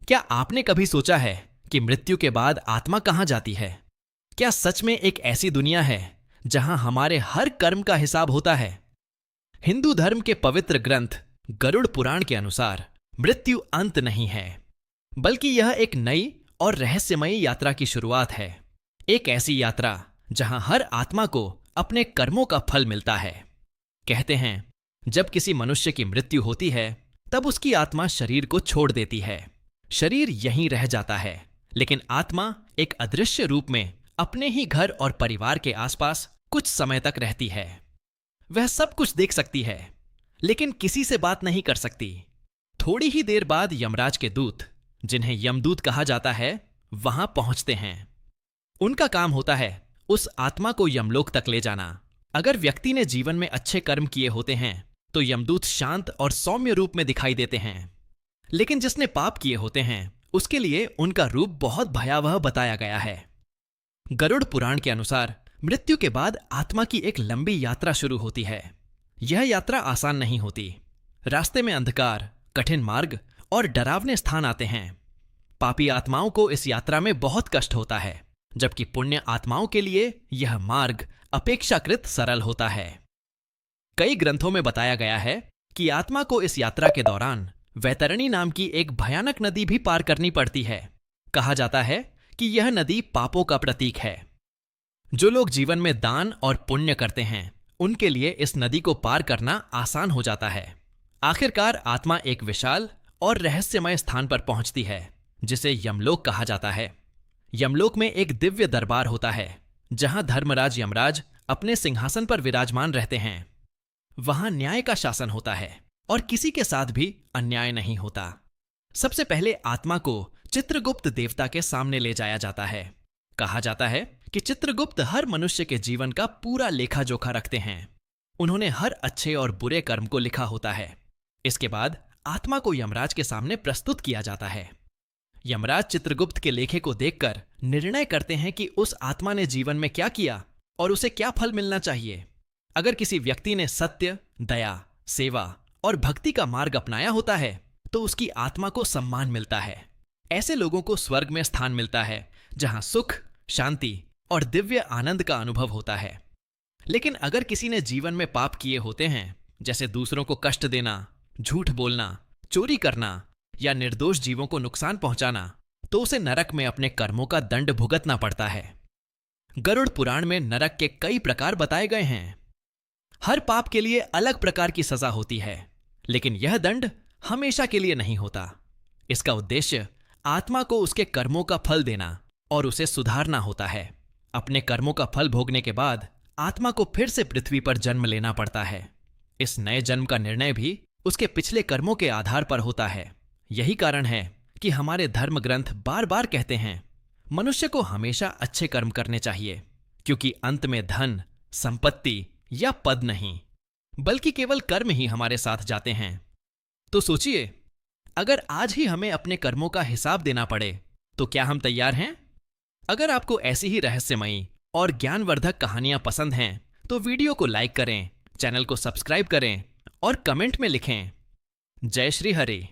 क्या आपने कभी सोचा है कि मृत्यु के बाद आत्मा कहाँ जाती है? क्या सच में एक ऐसी दुनिया है जहां हमारे हर कर्म का हिसाब होता है? हिंदू धर्म के पवित्र ग्रंथ गरुड़ पुराण के अनुसार मृत्यु अंत नहीं है, बल्कि यह एक नई और रहस्यमयी यात्रा की शुरुआत है। एक ऐसी यात्रा जहां हर आत्मा को अपने कर्मों का फल मिलता है। कहते हैं, जब किसी मनुष्य की मृत्यु होती है तब उसकी आत्मा शरीर को छोड़ देती है। शरीर यहीं रह जाता है, लेकिन आत्मा एक अदृश्य रूप में अपने ही घर और परिवार के आसपास कुछ समय तक रहती है। वह सब कुछ देख सकती है, लेकिन किसी से बात नहीं कर सकती। थोड़ी ही देर बाद यमराज के दूत, जिन्हें यमदूत कहा जाता है, वहां पहुंचते हैं। उनका काम होता है उस आत्मा को यमलोक तक ले जाना। अगर व्यक्ति ने जीवन में अच्छे कर्म किए होते हैं तो यमदूत शांत और सौम्य रूप में दिखाई देते हैं, लेकिन जिसने पाप किए होते हैं उसके लिए उनका रूप बहुत भयावह बताया गया है। गरुड़ पुराण के अनुसार मृत्यु के बाद आत्मा की एक लंबी यात्रा शुरू होती है। यह यात्रा आसान नहीं होती। रास्ते में अंधकार, कठिन मार्ग और डरावने स्थान आते हैं। पापी आत्माओं को इस यात्रा में बहुत कष्ट होता है, जबकि पुण्य आत्माओं के लिए यह मार्ग अपेक्षाकृत सरल होता है। कई ग्रंथों में बताया गया है कि आत्मा को इस यात्रा के दौरान वैतरणी नाम की एक भयानक नदी भी पार करनी पड़ती है। कहा जाता है कि यह नदी पापों का प्रतीक है। जो लोग जीवन में दान और पुण्य करते हैं उनके लिए इस नदी को पार करना आसान हो जाता है। आखिरकार आत्मा एक विशाल और रहस्यमय स्थान पर पहुंचती है, जिसे यमलोक कहा जाता है। यमलोक में एक दिव्य दरबार होता है जहां धर्मराज यमराज अपने सिंहासन पर विराजमान रहते हैं। वहां न्याय का शासन होता है और किसी के साथ भी अन्याय नहीं होता। सबसे पहले आत्मा को चित्रगुप्त देवता के सामने ले जाया जाता है। कहा जाता है कि चित्रगुप्त हर मनुष्य के जीवन का पूरा लेखा जोखा रखते हैं। उन्होंने हर अच्छे और बुरे कर्म को लिखा होता है। इसके बाद आत्मा को यमराज के सामने प्रस्तुत किया जाता है। यमराज चित्रगुप्त के लेखे को देखकर निर्णय करते हैं कि उस आत्मा ने जीवन में क्या किया और उसे क्या फल मिलना चाहिए। अगर किसी व्यक्ति ने सत्य, दया, सेवा और भक्ति का मार्ग अपनाया होता है तो उसकी आत्मा को सम्मान मिलता है। ऐसे लोगों को स्वर्ग में स्थान मिलता है जहां सुख, शांति और दिव्य आनंद का अनुभव होता है। लेकिन अगर किसी ने जीवन में पाप किए होते हैं, जैसे दूसरों को कष्ट देना, झूठ बोलना, चोरी करना या निर्दोष जीवों को नुकसान पहुंचाना, तो उसे नरक में अपने कर्मों का दंड भुगतना पड़ता है। गरुड़ पुराण में नरक के कई प्रकार बताए गए हैं। हर पाप के लिए अलग प्रकार की सजा होती है, लेकिन यह दंड हमेशा के लिए नहीं होता। इसका उद्देश्य आत्मा को उसके कर्मों का फल देना और उसे सुधारना होता है। अपने कर्मों का फल भोगने के बाद आत्मा को फिर से पृथ्वी पर जन्म लेना पड़ता है। इस नए जन्म का निर्णय भी उसके पिछले कर्मों के आधार पर होता है। यही कारण है कि हमारे धर्म ग्रंथ बार बार कहते हैं, मनुष्य को हमेशा अच्छे कर्म करने चाहिए, क्योंकि अंत में धन, संपत्ति या पद नहीं, बल्कि केवल कर्म ही हमारे साथ जाते हैं। तो सोचिए, अगर आज ही हमें अपने कर्मों का हिसाब देना पड़े तो क्या हम तैयार हैं? अगर आपको ऐसी ही रहस्यमयी और ज्ञानवर्धक कहानियां पसंद हैं तो वीडियो को लाइक करें, चैनल को सब्सक्राइब करें और कमेंट में लिखें, जय श्री हरि।